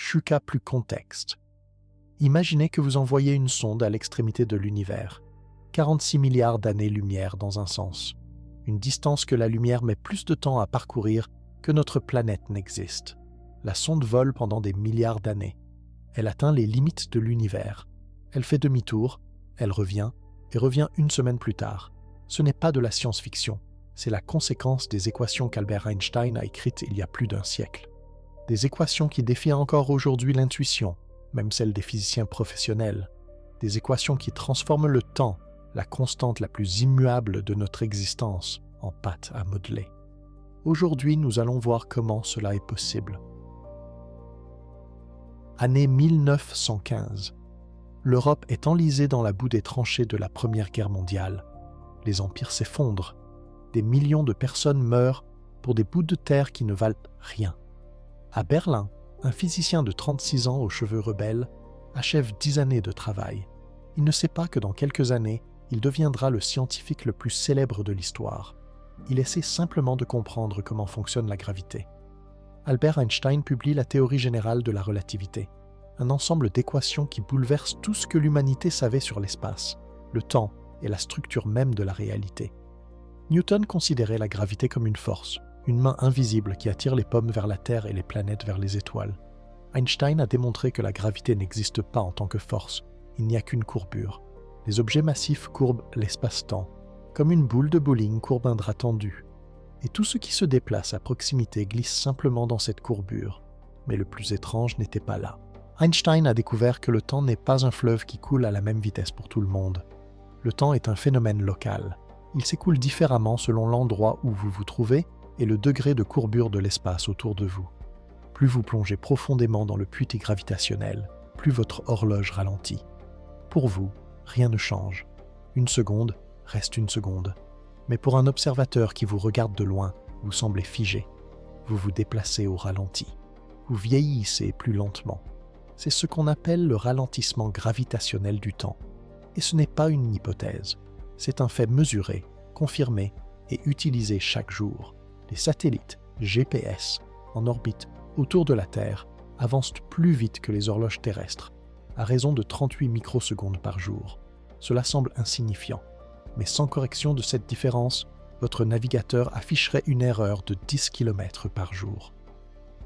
Shuka plus contexte. Imaginez que vous envoyez une sonde à l'extrémité de l'univers, 46 milliards d'années-lumière dans un sens, une distance que la lumière met plus de temps à parcourir que notre planète n'existe. La sonde vole pendant des milliards d'années. Elle atteint les limites de l'univers. Elle fait demi-tour, elle revient, et revient une semaine plus tard. Ce n'est pas de la science-fiction, c'est la conséquence des équations qu'Albert Einstein a écrites il y a plus d'un siècle. Des équations qui défient encore aujourd'hui l'intuition, même celle des physiciens professionnels. Des équations qui transforment le temps, la constante la plus immuable de notre existence, en pâte à modeler. Aujourd'hui, nous allons voir comment cela est possible. Année 1915. L'Europe est enlisée dans la boue des tranchées de la Première Guerre mondiale. Les empires s'effondrent. Des millions de personnes meurent pour des bouts de terre qui ne valent rien. À Berlin, un physicien de 36 ans aux cheveux rebelles achève 10 années de travail. Il ne sait pas que dans quelques années, il deviendra le scientifique le plus célèbre de l'histoire. Il essaie simplement de comprendre comment fonctionne la gravité. Albert Einstein publie la théorie générale de la relativité, un ensemble d'équations qui bouleverse tout ce que l'humanité savait sur l'espace, le temps et la structure même de la réalité. Newton considérait la gravité comme une force, une main invisible qui attire les pommes vers la Terre et les planètes vers les étoiles. Einstein a démontré que la gravité n'existe pas en tant que force, il n'y a qu'une courbure. Les objets massifs courbent l'espace-temps, comme une boule de bowling courbe un drap tendu. Et tout ce qui se déplace à proximité glisse simplement dans cette courbure. Mais le plus étrange n'était pas là. Einstein a découvert que le temps n'est pas un fleuve qui coule à la même vitesse pour tout le monde. Le temps est un phénomène local. Il s'écoule différemment selon l'endroit où vous vous trouvez et le degré de courbure de l'espace autour de vous. Plus vous plongez profondément dans le puits gravitationnel, plus votre horloge ralentit. Pour vous, rien ne change. Une seconde reste une seconde. Mais pour un observateur qui vous regarde de loin, vous semblez figé. Vous vous déplacez au ralenti. Vous vieillissez plus lentement. C'est ce qu'on appelle le ralentissement gravitationnel du temps. Et ce n'est pas une hypothèse. C'est un fait mesuré, confirmé et utilisé chaque jour. Les satellites GPS en orbite autour de la Terre avancent plus vite que les horloges terrestres, à raison de 38 microsecondes par jour. Cela semble insignifiant, mais sans correction de cette différence, votre navigateur afficherait une erreur de 10 km par jour.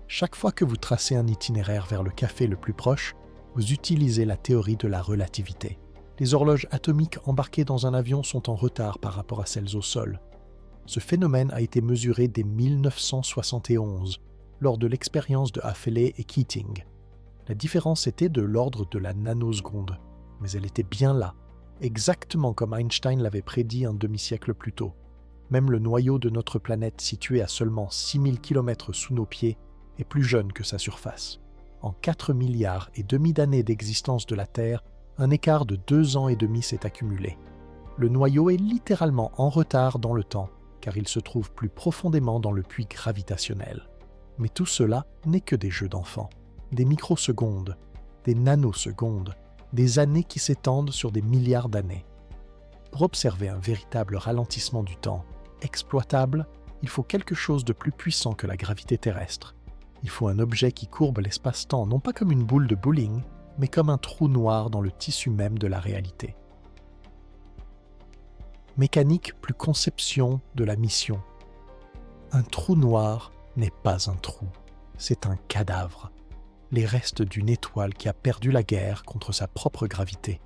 Chaque fois que vous tracez un itinéraire vers le café le plus proche, vous utilisez la théorie de la relativité. Les horloges atomiques embarquées dans un avion sont en retard par rapport à celles au sol. Ce phénomène a été mesuré dès 1971, lors de l'expérience de Affeley et Keating. La différence était de l'ordre de la nanoseconde, mais elle était bien là, exactement comme Einstein l'avait prédit un demi-siècle plus tôt. Même le noyau de notre planète, situé à seulement 6000 km sous nos pieds, est plus jeune que sa surface. En 4 milliards et demi d'années d'existence de la Terre, un écart de 2 ans et demi s'est accumulé. Le noyau est littéralement en retard dans le temps, car il se trouve plus profondément dans le puits gravitationnel. Mais tout cela n'est que des jeux d'enfants, des microsecondes, des nanosecondes, des années qui s'étendent sur des milliards d'années. Pour observer un véritable ralentissement du temps, exploitable, il faut quelque chose de plus puissant que la gravité terrestre. Il faut un objet qui courbe l'espace-temps non pas comme une boule de bowling, mais comme un trou noir dans le tissu même de la réalité. Mécanique plus conception de la mission. Un trou noir n'est pas un trou, c'est un cadavre. Les restes d'une étoile qui a perdu la guerre contre sa propre gravité.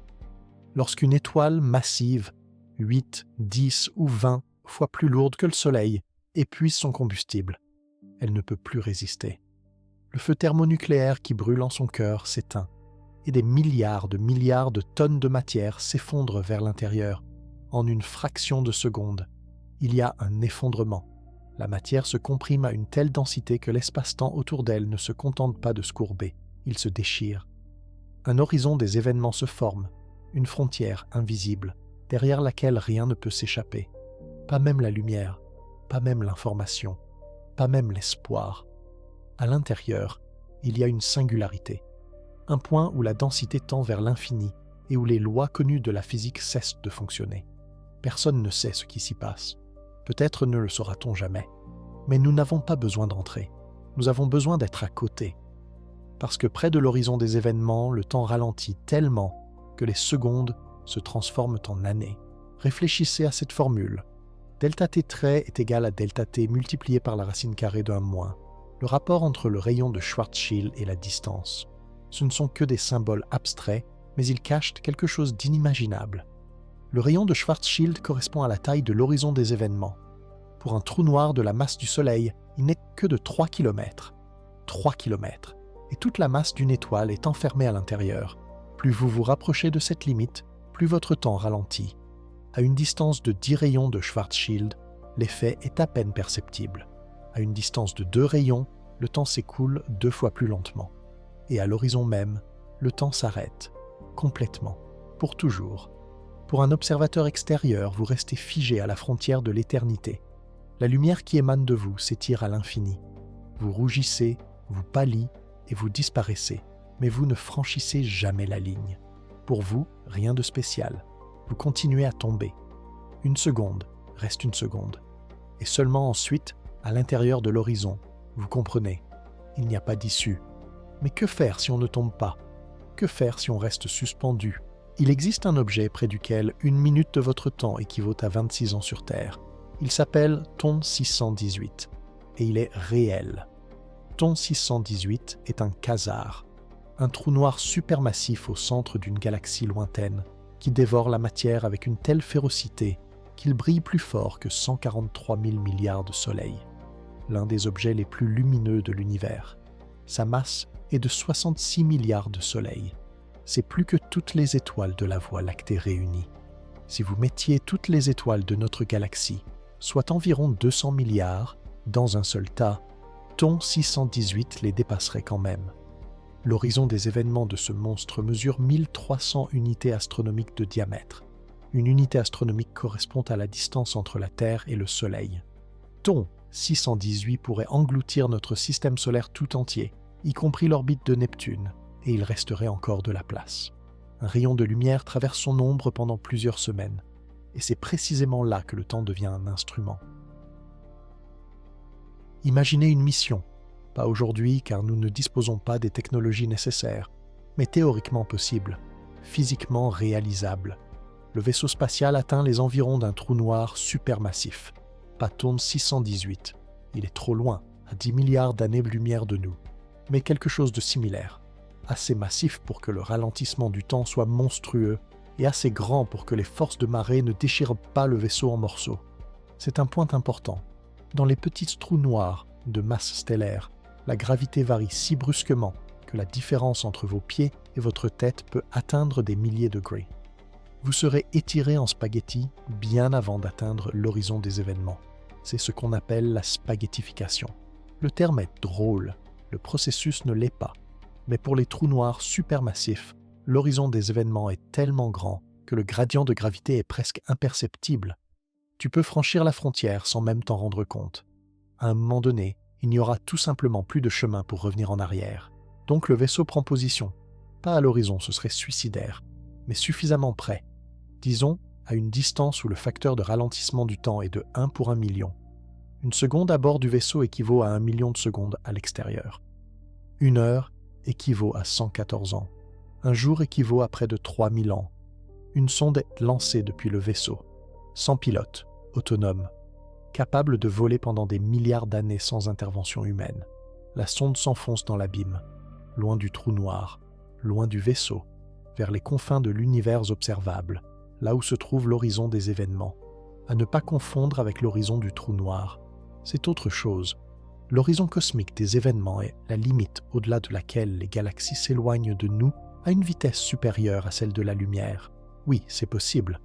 Lorsqu'une étoile massive, 8, 10 ou 20 fois plus lourde que le Soleil, épuise son combustible, elle ne peut plus résister. Le feu thermonucléaire qui brûle en son cœur s'éteint, et des milliards de tonnes de matière s'effondrent vers l'intérieur. En une fraction de seconde, il y a un effondrement. La matière se comprime à une telle densité que l'espace-temps autour d'elle ne se contente pas de se courber, il se déchire. Un horizon des événements se forme, une frontière invisible, derrière laquelle rien ne peut s'échapper. Pas même la lumière, pas même l'information, pas même l'espoir. À l'intérieur, il y a une singularité, un point où la densité tend vers l'infini et où les lois connues de la physique cessent de fonctionner. Personne ne sait ce qui s'y passe. Peut-être ne le saura-t-on jamais. Mais nous n'avons pas besoin d'entrer. Nous avons besoin d'être à côté. Parce que près de l'horizon des événements, le temps ralentit tellement que les secondes se transforment en années. Réfléchissez à cette formule. Delta t trait est égal à delta t multiplié par la racine carrée d'un moins. Le rapport entre le rayon de Schwarzschild et la distance. Ce ne sont que des symboles abstraits, mais ils cachent quelque chose d'inimaginable. Le rayon de Schwarzschild correspond à la taille de l'horizon des événements. Pour un trou noir de la masse du Soleil, il n'est que de 3 km. 3 km. Et toute la masse d'une étoile est enfermée à l'intérieur. Plus vous vous rapprochez de cette limite, plus votre temps ralentit. À une distance de 10 rayons de Schwarzschild, l'effet est à peine perceptible. À une distance de 2 rayons, le temps s'écoule 2 fois plus lentement. Et à l'horizon même, le temps s'arrête, complètement, pour toujours. Pour un observateur extérieur, vous restez figé à la frontière de l'éternité. La lumière qui émane de vous s'étire à l'infini. Vous rougissez, vous pâlissez et vous disparaissez, mais vous ne franchissez jamais la ligne. Pour vous, rien de spécial. Vous continuez à tomber. Une seconde reste une seconde. Et seulement ensuite, à l'intérieur de l'horizon, vous comprenez, il n'y a pas d'issue. Mais que faire si on ne tombe pas? Que faire si on reste suspendu? Il existe un objet près duquel 1 minute de votre temps équivaut à 26 ans sur Terre. Il s'appelle TON 618 et il est réel. TON 618 est un quasar, un trou noir supermassif au centre d'une galaxie lointaine qui dévore la matière avec une telle férocité qu'il brille plus fort que 143 000 milliards de soleils. L'un des objets les plus lumineux de l'univers. Sa masse est de 66 milliards de soleils. C'est plus que toutes les étoiles de la Voie lactée réunies. Si vous mettiez toutes les étoiles de notre galaxie, soit environ 200 milliards, dans un seul tas, TON 618 les dépasserait quand même. L'horizon des événements de ce monstre mesure 1300 unités astronomiques de diamètre. Une unité astronomique correspond à la distance entre la Terre et le Soleil. TON 618 pourrait engloutir notre système solaire tout entier, y compris l'orbite de Neptune, et il resterait encore de la place. Un rayon de lumière traverse son ombre pendant plusieurs semaines, et c'est précisément là que le temps devient un instrument. Imaginez une mission, pas aujourd'hui car nous ne disposons pas des technologies nécessaires, mais théoriquement possible, physiquement réalisable. Le vaisseau spatial atteint les environs d'un trou noir supermassif, pas TON 618. Il est trop loin, à 10 milliards d'années-lumière de nous, mais quelque chose de similaire, assez massif pour que le ralentissement du temps soit monstrueux et assez grand pour que les forces de marée ne déchirent pas le vaisseau en morceaux. C'est un point important. Dans les petits trous noirs de masse stellaire, la gravité varie si brusquement que la différence entre vos pieds et votre tête peut atteindre des milliers de degrés. Vous serez étiré en spaghetti bien avant d'atteindre l'horizon des événements. C'est ce qu'on appelle la spaghettification. Le terme est drôle, le processus ne l'est pas. Mais pour les trous noirs supermassifs, l'horizon des événements est tellement grand que le gradient de gravité est presque imperceptible. Tu peux franchir la frontière sans même t'en rendre compte. À un moment donné, il n'y aura tout simplement plus de chemin pour revenir en arrière. Donc le vaisseau prend position. Pas à l'horizon, ce serait suicidaire, mais suffisamment près. Disons, à une distance où le facteur de ralentissement du temps est de 1 pour 1 million. Une seconde à bord du vaisseau équivaut à 1 million de secondes à l'extérieur. 1 heure équivaut à 114 ans. Un jour équivaut à près de 3000 ans. Une sonde est lancée depuis le vaisseau, sans pilote, autonome, capable de voler pendant des milliards d'années sans intervention humaine. La sonde s'enfonce dans l'abîme, loin du trou noir, loin du vaisseau, vers les confins de l'univers observable, là où se trouve l'horizon des événements. À ne pas confondre avec l'horizon du trou noir. C'est autre chose. L'horizon cosmique des événements est la limite au-delà de laquelle les galaxies s'éloignent de nous à une vitesse supérieure à celle de la lumière. Oui, c'est possible.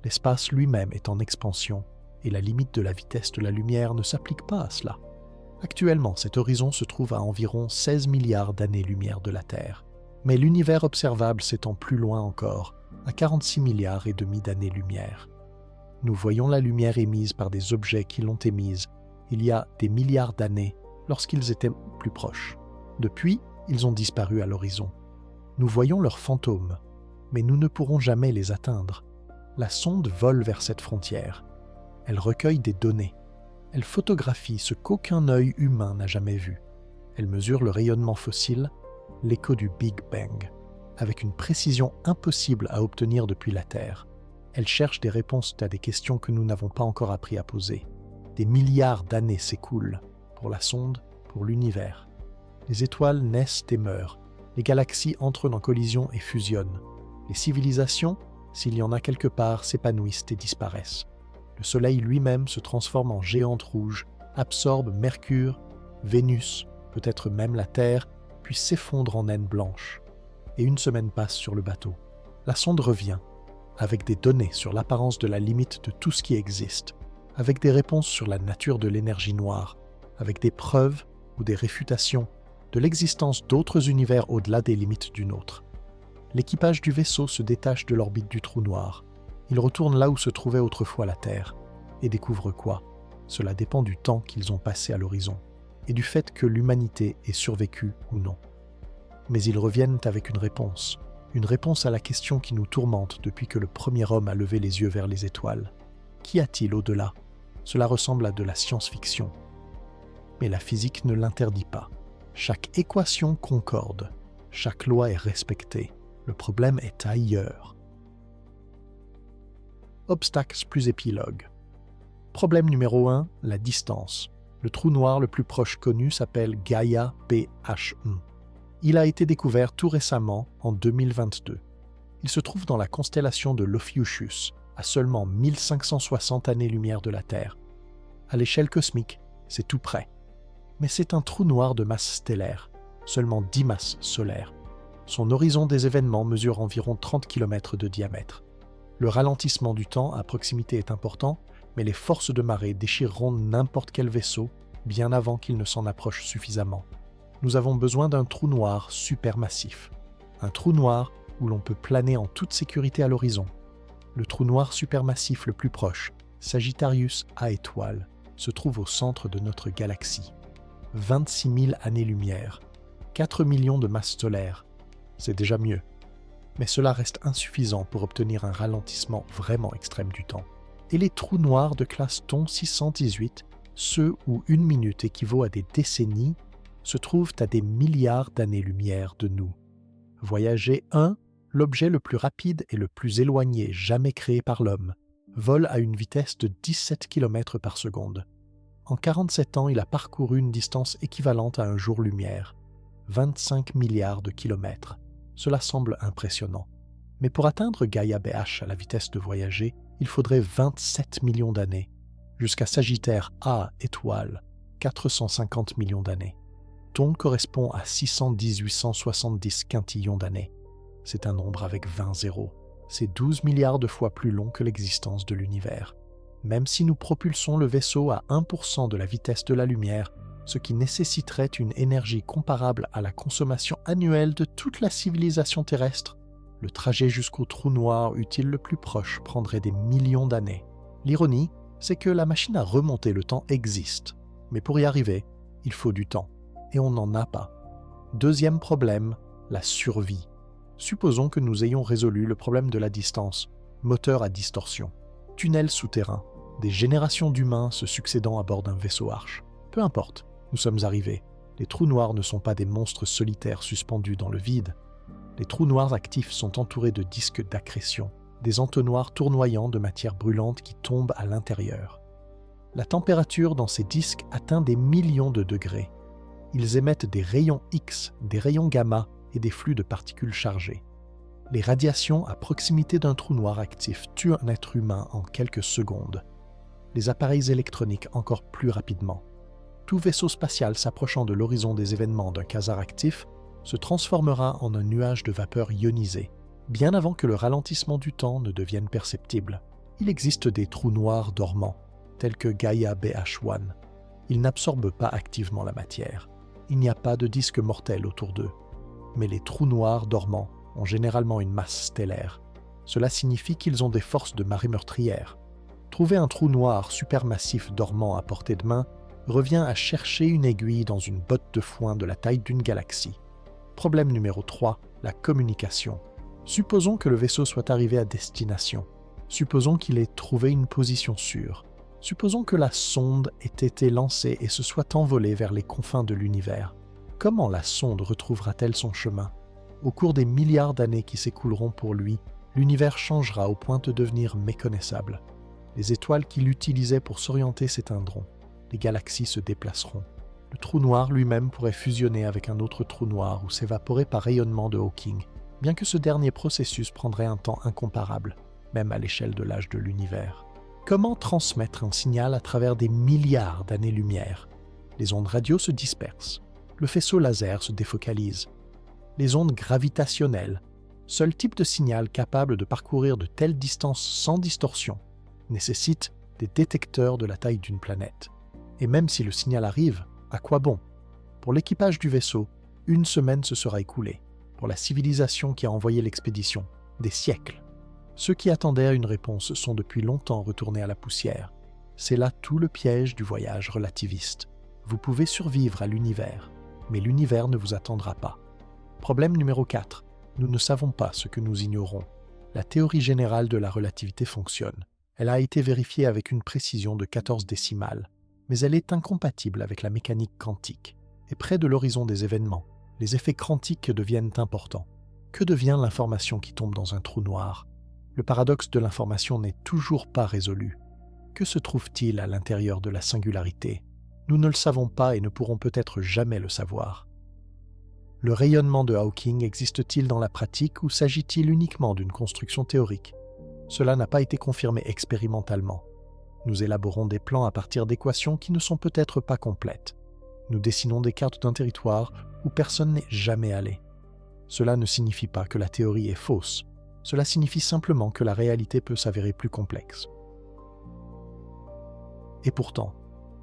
L'espace lui-même est en expansion, et la limite de la vitesse de la lumière ne s'applique pas à cela. Actuellement, cet horizon se trouve à environ 16 milliards d'années-lumière de la Terre. Mais l'univers observable s'étend plus loin encore, à 46 milliards et demi d'années-lumière. Nous voyons la lumière émise par des objets qui l'ont émise il y a des milliards d'années lorsqu'ils étaient plus proches. Depuis, ils ont disparu à l'horizon. Nous voyons leurs fantômes, mais nous ne pourrons jamais les atteindre. La sonde vole vers cette frontière. Elle recueille des données. Elle photographie ce qu'aucun œil humain n'a jamais vu. Elle mesure le rayonnement fossile l'écho du Big Bang, avec une précision impossible à obtenir depuis la Terre. Elle cherche des réponses à des questions que nous n'avons pas encore appris à poser. Des milliards d'années s'écoulent, pour la sonde, pour l'univers. Les étoiles naissent et meurent, les galaxies entrent en collision et fusionnent. Les civilisations, s'il y en a quelque part, s'épanouissent et disparaissent. Le Soleil lui-même se transforme en géante rouge, absorbe Mercure, Vénus, peut-être même la Terre, puis s'effondre en naine blanche. Et une semaine passe sur le bateau. La sonde revient, avec des données sur l'apparence de la limite de tout ce qui existe, avec des réponses sur la nature de l'énergie noire, avec des preuves ou des réfutations de l'existence d'autres univers au-delà des limites du nôtre. L'équipage du vaisseau se détache de l'orbite du trou noir. Il retourne là où se trouvait autrefois la Terre, et découvre quoi? Cela dépend du temps qu'ils ont passé à l'horizon, et du fait que l'humanité ait survécu ou non. Mais ils reviennent avec une réponse à la question qui nous tourmente depuis que le premier homme a levé les yeux vers les étoiles. Qu'y a-t-il au-delà? Cela ressemble à de la science-fiction. Mais la physique ne l'interdit pas. Chaque équation concorde, chaque loi est respectée. Le problème est ailleurs. Obstacles plus épilogue. Problème numéro 1, la distance. Le trou noir le plus proche connu s'appelle Gaia BH1. Il a été découvert tout récemment, en 2022. Il se trouve dans la constellation de l'Ophiuchus, à seulement 1560 années-lumière de la Terre. À l'échelle cosmique, c'est tout près. Mais c'est un trou noir de masse stellaire, seulement 10 masses solaires. Son horizon des événements mesure environ 30 km de diamètre. Le ralentissement du temps à proximité est important, mais les forces de marée déchireront n'importe quel vaisseau bien avant qu'il ne s'en approche suffisamment. Nous avons besoin d'un trou noir supermassif. Un trou noir où l'on peut planer en toute sécurité à l'horizon. Le trou noir supermassif le plus proche, Sagittarius A étoile, se trouve au centre de notre galaxie. 26 000 années-lumière, 4 millions de masses solaires. C'est déjà mieux. Mais cela reste insuffisant pour obtenir un ralentissement vraiment extrême du temps. Et les trous noirs de classe Thon 618, ceux où une minute équivaut à des décennies, se trouvent à des milliards d'années-lumière de nous. Voyager 1, l'objet le plus rapide et le plus éloigné jamais créé par l'homme, vole à une vitesse de 17 km par seconde. En 47 ans, il a parcouru une distance équivalente à un jour-lumière, 25 milliards de kilomètres. Cela semble impressionnant. Mais pour atteindre Gaia BH à la vitesse de voyager, il faudrait 27 millions d'années, jusqu'à Sagittaire A étoile, 450 millions d'années. Thon correspond à 610-870 quintillons d'années. C'est un nombre avec 20 zéros. C'est 12 milliards de fois plus long que l'existence de l'univers. Même si nous propulsons le vaisseau à 1% de la vitesse de la lumière, ce qui nécessiterait une énergie comparable à la consommation annuelle de toute la civilisation terrestre, le trajet jusqu'au trou noir utile le plus proche prendrait des millions d'années. L'ironie, c'est que la machine à remonter le temps existe, mais pour y arriver, il faut du temps, et on n'en a pas. Deuxième problème, la survie. Supposons que nous ayons résolu le problème de la distance, moteur à distorsion, tunnel souterrain, des générations d'humains se succédant à bord d'un vaisseau Arche. Peu importe, nous sommes arrivés. Les trous noirs ne sont pas des monstres solitaires suspendus dans le vide. Les trous noirs actifs sont entourés de disques d'accrétion, des entonnoirs tournoyants de matière brûlante qui tombent à l'intérieur. La température dans ces disques atteint des millions de degrés. Ils émettent des rayons X, des rayons gamma et des flux de particules chargées. Les radiations à proximité d'un trou noir actif tuent un être humain en quelques secondes. Les appareils électroniques encore plus rapidement. Tout vaisseau spatial s'approchant de l'horizon des événements d'un quasar actif se transformera en un nuage de vapeur ionisée, bien avant que le ralentissement du temps ne devienne perceptible. Il existe des trous noirs dormants, tels que Gaia BH1. Ils n'absorbent pas activement la matière. Il n'y a pas de disque mortel autour d'eux. Mais les trous noirs dormants ont généralement une masse stellaire. Cela signifie qu'ils ont des forces de marée meurtrière. Trouver un trou noir supermassif dormant à portée de main revient à chercher une aiguille dans une botte de foin de la taille d'une galaxie. Problème numéro 3, la communication. Supposons que le vaisseau soit arrivé à destination. Supposons qu'il ait trouvé une position sûre. Supposons que la sonde ait été lancée et se soit envolée vers les confins de l'univers. Comment la sonde retrouvera-t-elle son chemin? Au cours des milliards d'années qui s'écouleront pour lui, l'univers changera au point de devenir méconnaissable. Les étoiles qu'il utilisait pour s'orienter s'éteindront. Les galaxies se déplaceront. Le trou noir lui-même pourrait fusionner avec un autre trou noir ou s'évaporer par rayonnement de Hawking, bien que ce dernier processus prendrait un temps incomparable, même à l'échelle de l'âge de l'univers. Comment transmettre un signal à travers des milliards d'années-lumière? Les ondes radio se dispersent. Le faisceau laser se défocalise. Les ondes gravitationnelles, seul type de signal capable de parcourir de telles distances sans distorsion, nécessitent des détecteurs de la taille d'une planète. Et même si le signal arrive, à quoi bon? Pour l'équipage du vaisseau, 1 semaine se sera écoulée. Pour la civilisation qui a envoyé l'expédition, des siècles. Ceux qui attendaient une réponse sont depuis longtemps retournés à la poussière. C'est là tout le piège du voyage relativiste. Vous pouvez survivre à l'univers, mais l'univers ne vous attendra pas. Problème numéro 4. Nous ne savons pas ce que nous ignorons. La théorie générale de la relativité fonctionne. Elle a été vérifiée avec une précision de 14 décimales, mais elle est incompatible avec la mécanique quantique. Et près de l'horizon des événements, les effets quantiques deviennent importants. Que devient l'information qui tombe dans un trou noir? Le paradoxe de l'information n'est toujours pas résolu. Que se trouve-t-il à l'intérieur de la singularité? Nous ne le savons pas et ne pourrons peut-être jamais le savoir. Le rayonnement de Hawking existe-t-il dans la pratique ou s'agit-il uniquement d'une construction théorique? Cela n'a pas été confirmé expérimentalement. Nous élaborons des plans à partir d'équations qui ne sont peut-être pas complètes. Nous dessinons des cartes d'un territoire où personne n'est jamais allé. Cela ne signifie pas que la théorie est fausse. Cela signifie simplement que la réalité peut s'avérer plus complexe. Et pourtant,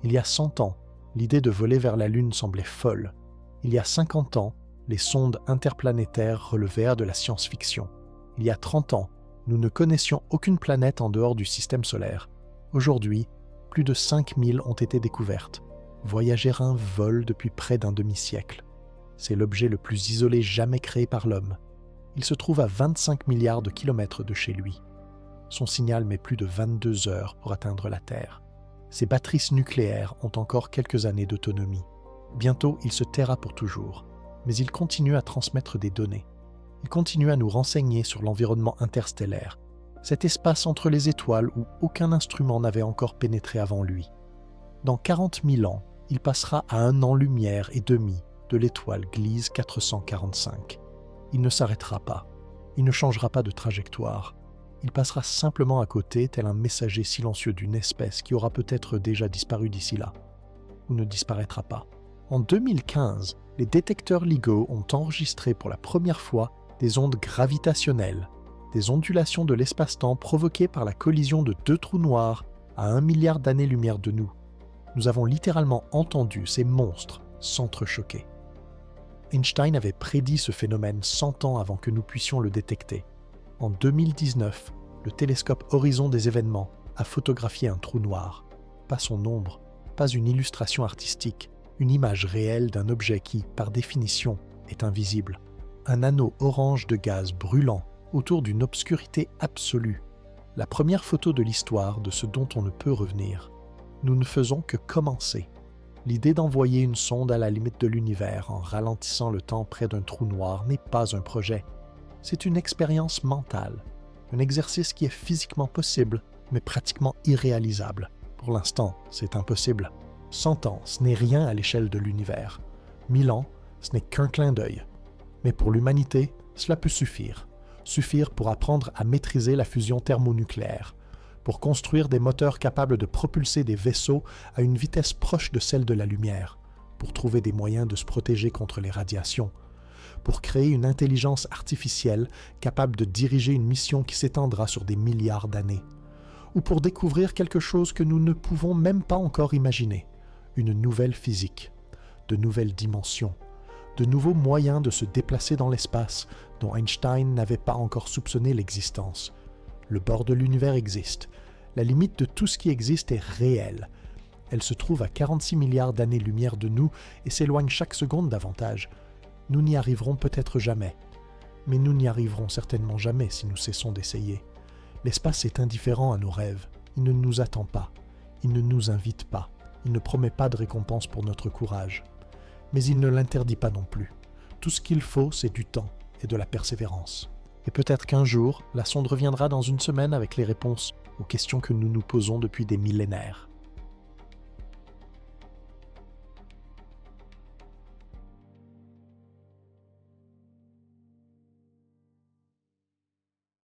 il y a 100 ans, l'idée de voler vers la Lune semblait folle. Il y a 50 ans, les sondes interplanétaires relevaient de la science-fiction. Il y a 30 ans, nous ne connaissions aucune planète en dehors du système solaire. Aujourd'hui, plus de 5000 ont été découvertes. Voyager vole depuis près d'un demi-siècle. C'est l'objet le plus isolé jamais créé par l'homme. Il se trouve à 25 milliards de kilomètres de chez lui. Son signal met plus de 22 heures pour atteindre la Terre. Ses batteries nucléaires ont encore quelques années d'autonomie. Bientôt, il se taira pour toujours. Mais il continue à transmettre des données. Il continue à nous renseigner sur l'environnement interstellaire, cet espace entre les étoiles où aucun instrument n'avait encore pénétré avant lui. Dans 40 000 ans, il passera à 1 an-lumière et demi de l'étoile Gliese 445. Il ne s'arrêtera pas. Il ne changera pas de trajectoire. Il passera simplement à côté tel un messager silencieux d'une espèce qui aura peut-être déjà disparu d'ici là. Ou ne disparaîtra pas. En 2015, les détecteurs LIGO ont enregistré pour la première fois des ondes gravitationnelles, des ondulations de l'espace-temps provoquées par la collision de 2 trous noirs à 1 milliard d'années-lumière de nous. Nous avons littéralement entendu ces monstres s'entrechoquer. Einstein avait prédit ce phénomène 100 ans avant que nous puissions le détecter. En 2019, le télescope Horizon des événements a photographié un trou noir. Pas son ombre, pas une illustration artistique, une image réelle d'un objet qui, par définition, est invisible. Un anneau orange de gaz brûlant autour d'une obscurité absolue. La première photo de l'histoire de ce dont on ne peut revenir. Nous ne faisons que commencer. L'idée d'envoyer une sonde à la limite de l'univers en ralentissant le temps près d'un trou noir n'est pas un projet. C'est une expérience mentale, un exercice qui est physiquement possible, mais pratiquement irréalisable. Pour l'instant, c'est impossible. 100 ans, ce n'est rien à l'échelle de l'univers. 1000 ans, ce n'est qu'un clin d'œil. Mais pour l'humanité, cela peut suffire. Suffire pour apprendre à maîtriser la fusion thermonucléaire, pour construire des moteurs capables de propulser des vaisseaux à une vitesse proche de celle de la lumière, pour trouver des moyens de se protéger contre les radiations, pour créer une intelligence artificielle capable de diriger une mission qui s'étendra sur des milliards d'années, ou pour découvrir quelque chose que nous ne pouvons même pas encore imaginer, une nouvelle physique, de nouvelles dimensions, de nouveaux moyens de se déplacer dans l'espace dont Einstein n'avait pas encore soupçonné l'existence. Le bord de l'univers existe. La limite de tout ce qui existe est réelle. Elle se trouve à 46 milliards d'années-lumière de nous et s'éloigne chaque seconde davantage. Nous n'y arriverons peut-être jamais. Mais nous n'y arriverons certainement jamais si nous cessons d'essayer. L'espace est indifférent à nos rêves. Il ne nous attend pas. Il ne nous invite pas. Il ne promet pas de récompense pour notre courage. Mais il ne l'interdit pas non plus. Tout ce qu'il faut, c'est du temps et de la persévérance. Et peut-être qu'un jour, la sonde reviendra dans une semaine avec les réponses aux questions que nous nous posons depuis des millénaires.